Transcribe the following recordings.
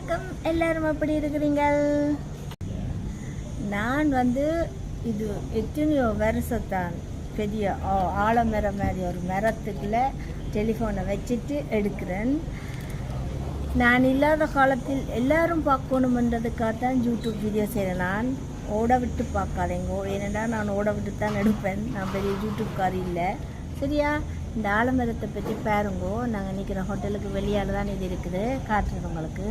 வணக்கம், எல்லாரும் எப்படி இருக்கிறீங்கள்? நான் இது எத்தனையோ வருஷத்தான் பெரிய ஆலமரம் மாதிரி ஒரு மரத்துக்குள்ள டெலிஃபோனை வச்சுட்டு எடுக்கிறேன். நான் இல்லாத காலத்தில் எல்லாரும் பார்க்கணுமென்றதுக்காகத்தான் யூடியூப் வீடியோ செய்கிறேன். நான் ஓட விட்டு பார்க்காதேங்கோ, ஏனெண்டா நான் ஓட விட்டு தான் எடுப்பேன். நான் பெரிய யூடியூப்காரி இல்லை, சரியா? இந்த ஆலமரத்தை பற்றி பாருங்கோ. நாங்கள் நிற்கிற ஹோட்டலுக்கு வெளியால் தான் இது இருக்குது, காட்டுறது உங்களுக்கு.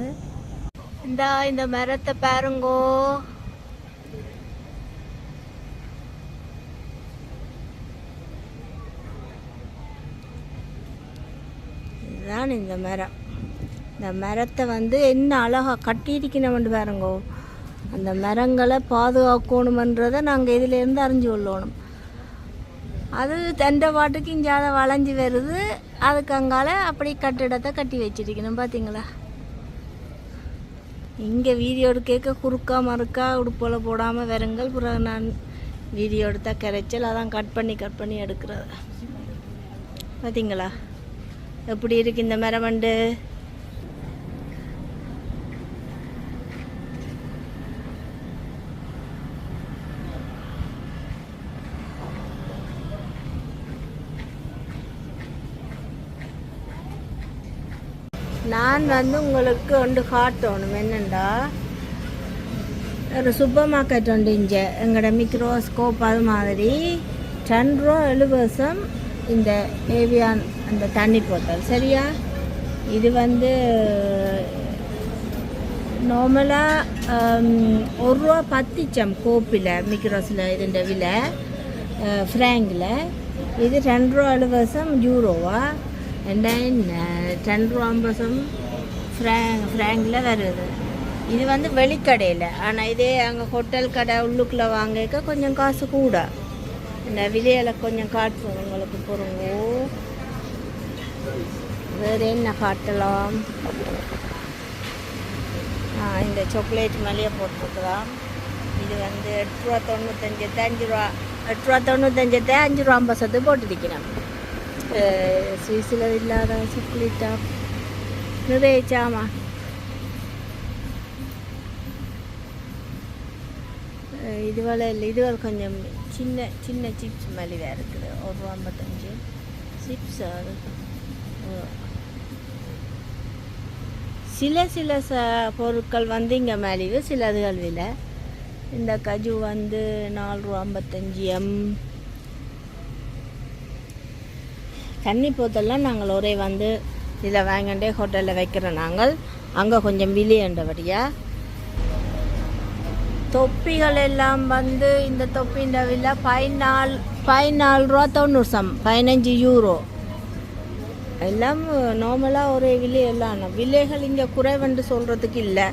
இந்த மரத்தை பாருங்கோ. இதுதான் இந்த மரம். இந்த மரத்தை என்ன அழகாக கட்டியிருக்கணும்னு பாருங்கோ. அந்த மரங்களை பாதுகாக்கணுமன்றதை நாங்கள் இதிலேருந்து அறிஞ்சு கொள்ளணும். அது தண்டை பாட்டுக்கு இஞ்சாத வளைஞ்சி வருது, அதுக்கு அங்கால அப்படி கட்டிடத்தை கட்டி வச்சிருக்கணும். பார்த்தீங்களா? இங்கே வீடியோ எடுக்க குறுக்கா மறுக்கா உடுப்போல போடாமல் வருங்கள். பிறகு நான் வீடியோ எடுத்தால் கரைச்சல், அதான் கட் பண்ணி எடுக்கிறது. பார்த்தீங்களா எப்படி இருக்கு இந்த மரமண்டு? நான் உங்களுக்கு ஒன்று காட்டணும். என்னண்டா, ஒரு சூப்பர் மார்க்கெட் உண்டு இங்கே, எங்களோட மிக்ரோஸ்கோப் அது மாதிரி 10 ரூபா 70 இந்த ஏவியான் அந்த தண்ணி போத்தல், சரியா? இது நார்மலாக 1 ரூபா 10 கோப்பில் மிக்ரோஸில் இதுன்ற விலை ஃப்ராங்கில். இது 2 ரூபா 70 யூரோவா, 10 ரூபா 50 ஃப்ராங்கில் வருது. இது வெளிக்கடையில். ஆனால் இதே அங்கே ஹோட்டல் கடை உள்ளுக்குள்ளே வாங்க கொஞ்சம் காசு கூட. இந்த விலையில் கொஞ்சம் காட்டுவோம் உங்களுக்கு. பொறுங்க, வேறு என்ன காட்டலாம்? இந்த சாக்லேட் மேலேயே போட்டுருக்குறான். இது 8 ரூபா 95, 5 ரூபா 8 ரூபா 95, 5 ரூபா 50 போட்டுருக்கிறேன். ஸ்வீஸில் இல்லாத சாக்லேட்டா நிறைய சாமா. இதுவரை இல்லை, இதுவரை கொஞ்சம் சின்ன சின்ன சிப்ஸ் மாதிரி வேறு இருக்குது. 1 ரூபா 55 சிப்ஸ். அது சில பொருட்கள் இங்கே மலிவு, சில அதுகள் விலை. இந்த கஜு 4 ரூபா 55. தண்ணி போத்தெல்லாம் நாங்கள் ஒரே இதில் வாங்கண்டே ஹோட்டலில் வைக்கிறோம். நாங்கள் அங்கே கொஞ்சம் விலையண்டபடியா. தொப்பிகள் எல்லாம் இந்த தொப்பின்ற விலை 14 ரூபா 90 15 யூரோ. எல்லாம் நார்மலாக ஒரே விலை. எல்லாம் விலைகள் இங்கே குறைவென்று சொல்கிறதுக்கு இல்லை.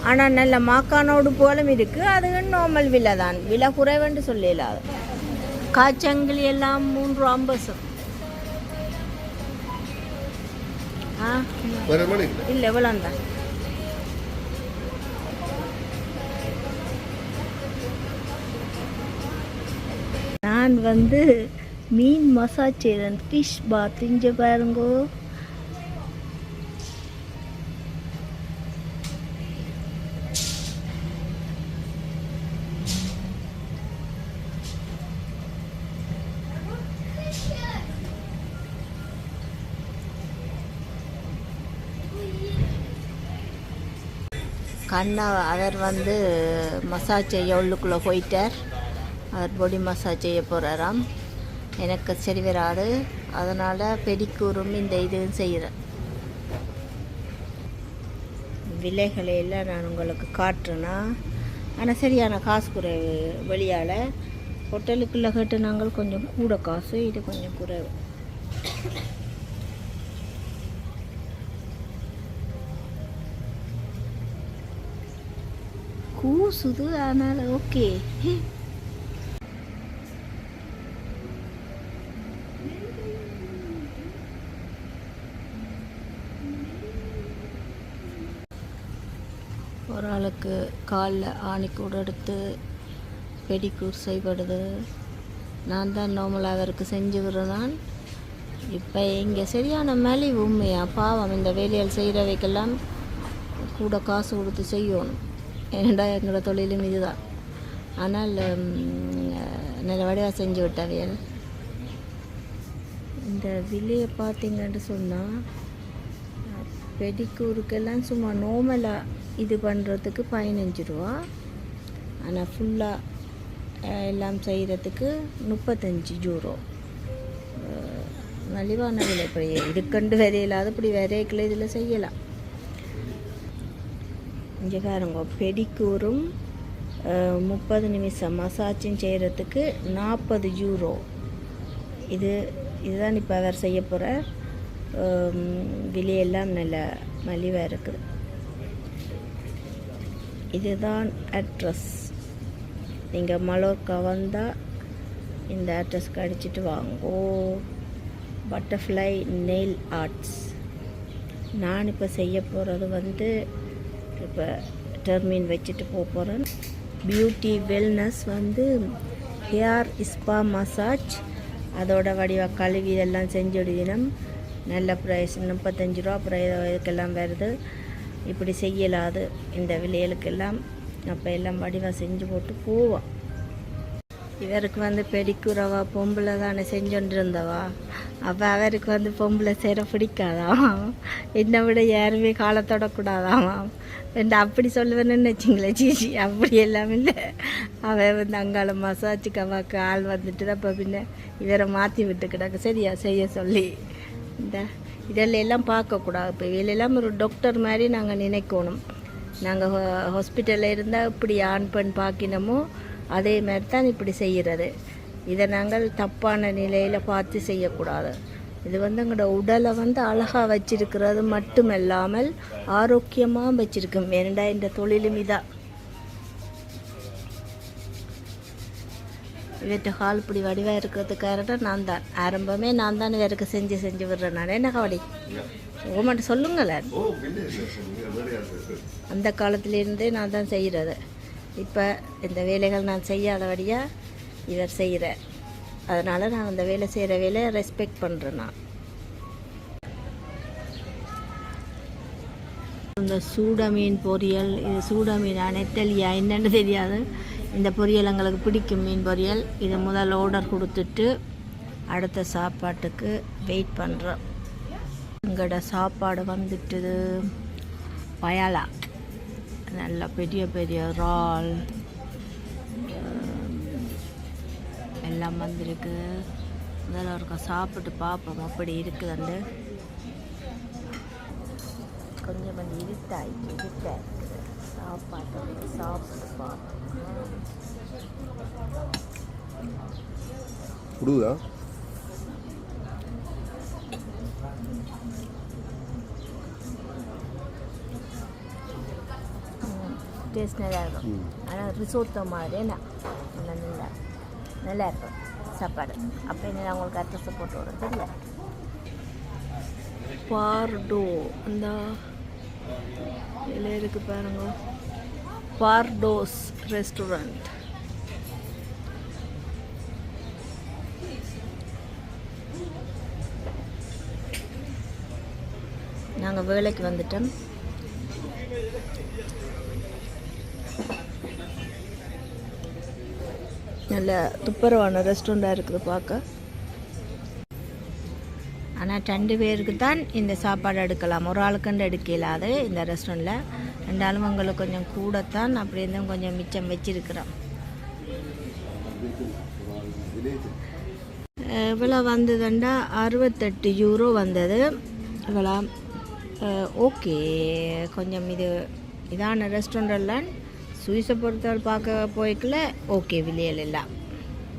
ஆனால் நல்ல மாக்கானோடு போலும் இருக்குது, அது நார்மல் விலை தான். விலை குறைவென்று சொல்லலாது. காய்ச்சங்கிலி எல்லாம் 3 ரூபா 50. இல்லை, எவ்வளோந்தான். நான் மீன் மசாஜ் செய்கிறேன். ஃபிஷ் பாத் இங்கே பாருங்கோ. கண்ணா அவர் மசாஜ் செய்ய உள்ளுக்குள்ளே போயிட்டார். அவர் பொடி மசாஜ் செய்ய போகிறாராம். எனக்கு சரி வராது, அதனால் பெடிக்கூரும் இந்த இதுவும் செய்கிறேன். விலைகளையெல்லாம் நான் உங்களுக்கு காட்டுறேன்னா, ஆனால் சரியான காசு குறைவு. வெளியால் ஹோட்டலுக்குள்ளே கேட்டு நாங்கள் கொஞ்சம் கூட காசு, இது கொஞ்சம் குறைவு. கூசுது, ஆனால் ஓகே. ஒரு ஆளுக்கு காலில் ஆணிக்கூட எடுத்து பெடிக்கூர் செய்யப்படுது. நான் தான் நார்மலாக அவருக்கு செஞ்சு விடுறதான். இப்போ இங்கே சரியான மலிவு உண்மையா பாவம் இந்த வேலைகள் செய்கிறவைக்கெல்லாம் கூட காசு கொடுத்து செய்யணும். ஏன்னா எங்களோட தொழிலும் இதுதான். ஆனால் நல்ல வடிவாக செஞ்சு விட்டவையல். இந்த விலையை பார்த்தீங்கன்னு சொன்னால் பெடிக்கூருக்கெல்லாம் சும்மா நார்மலாக இது பண்ணுறதுக்கு 15 ரூபா. ஆனால் ஃபுல்லாக எல்லாம் செய்கிறதுக்கு 35 யூரோ. மலிவான விலை. இப்படி இதுக்கண்டு விரையில்லாத இப்படி விரைக்கல இதில் செய்யலாம். இங்கே பாருங்க, பெடிக்கூரும் 30 நிமிஷம் மசாஜும் செய்கிறதுக்கு 40 யூரோ. இதுதான் இப்போ அவர் செய்ய போகிற விலையெல்லாம் நல்ல மலிவாக இருக்குது. இதுதான் அட்ரஸ். நீங்கள் மலோர்க்கா வந்தால் இந்த அட்ரஸ்க்கு அடிச்சுட்டு வாங்கோ. Butterfly nail arts. நான் இப்போ செய்ய போகிறது இப்போ டெர்மின் வச்சுட்டு போகிறேன். Beauty wellness hair spa massage. அதோட வடிவாக கழுவி இதெல்லாம் செஞ்சுடுதினம். நல்ல ப்ரைஸ் 35 ரூபா. அப்புறம் இதுக்கெல்லாம் வருது. இப்படி செய்யலாது இந்த விலைகளுக்கெல்லாம். அப்போ எல்லாம் வடிவாக செஞ்சு போட்டு போவோம். இவருக்கு பெடிக்கூரவா பொம்பளை தானே செஞ்சோன்று இருந்தவா. அப்போ அவருக்கு பொம்பளை சேர பிடிக்காதாம். என்னை விட யாருமே காலத்தொடக்கூடாதாமா. அப்படி சொல்லுவேன்னு வச்சிங்களே. சீச்சி, அப்படி எல்லாம் இல்லை. அவன் அங்கால மசாஜுக்கு அவாக்கு ஆள் வந்துட்டு தான் இப்போ பின்ன இவரை மாற்றி விட்டு கிடக்கு சரியா செய்ய சொல்லி. இதெல்லாம் எல்லாம் பார்க்கக்கூடாது. இப்போ இவையெல்லாம் ஒரு டாக்டர் மாதிரி நாங்கள் நினைக்கணும். நாங்கள் ஹாஸ்பிட்டலில் இருந்தால் இப்படி ஆண் பெண் பார்க்கணுமோ அதே மாதிரி தான் இப்படி செய்கிறது. இதை நாங்கள் தப்பான நிலையில் பார்த்து செய்யக்கூடாது. இது எங்களோட உடலை அழகாக வச்சிருக்கிறது மட்டுமல்லாமல் ஆரோக்கியமாக வச்சிருக்கும். ஏனண்டா இந்த தொழிலும் இதான். இவற்றை கால் இப்படி வடிவாக இருக்கிறதுக்காக நான் தான் ஆரம்பமே நான் தான் வேறுக்கு செஞ்சு விடுறேன். நான் என்ன கவலை உங்கள்கிட்ட சொல்லுங்களேன். அந்த காலத்திலேருந்தே நான் தான் செய்கிறது. இப்போ இந்த வேலைகள் நான் செய்யாதபடியாக இவர் செய்கிறார். அதனால் நான் அந்த வேலை செய்கிற வேலையை ரெஸ்பெக்ட் பண்ணுறேன். நான் இந்த சூட மீன் பொரியல், இது சூட மீன் நெத்தலியா என்னென்னு தெரியாது. இந்த பொரியல் எங்களுக்கு பிடிக்கும், மீன் பொரியல். இது முதல் ஆர்டர் கொடுத்துட்டு அடுத்த சாப்பாட்டுக்கு வெயிட் பண்ணுறோம். எங்களோட சாப்பாடு வந்துட்டுது பயலா. நல்ல பெரிய பெரிய இறால் எல்லாம் வந்திருக்கு. இதெல்லாம் இருக்க சாப்பிட்டு பார்ப்போம் அப்படி இருக்குதுண்டு. கொஞ்சம் இருட்டாயிட்டு இருக்குது. சாப்பிட்டு பார்ப்போம். டேஸ்ட் நல்லா இருக்கும். ஆனால் ரிசோர்ட்டோ மாதிரி நல்லா இருக்கும் சாப்பாடு. அப்போ என்ன அவங்களுக்கு அட்ரஸை போட்டு விடுறது இல்லை. பார்டோ அந்த இதில் இருக்குது பாருங்க, பார்டோஸ் ரெஸ்டாரண்ட். நாங்கள் வேலைக்கு வந்துட்டோம். நல்ல துப்புரவான ரெஸ்டாரண்ட்டாக இருக்குது பார்க்க. ஆனால் 2 பேருக்கு தான் இந்த சாப்பாடு எடுக்கலாம். ஒரு ஆளுக்குண்டு எடுக்கலாது இந்த ரெஸ்டாரண்ட்டில். 2 ஆளும் உங்களுக்கு கொஞ்சம் கூடத்தான். அப்படி இருந்தால் கொஞ்சம் மிச்சம் வச்சிருக்கிறோம். இவ்வளோ வந்ததுண்டா 68 யூரோ வந்தது. இவ்வளோ ஓகே. கொஞ்சம் இதான ரெஸ்டாரண்ட்டெல்லாம் சுவிஸை பொறுத்தவரை பார்க்க போய்க்கல ஓகே விலையில் எல்லாம்.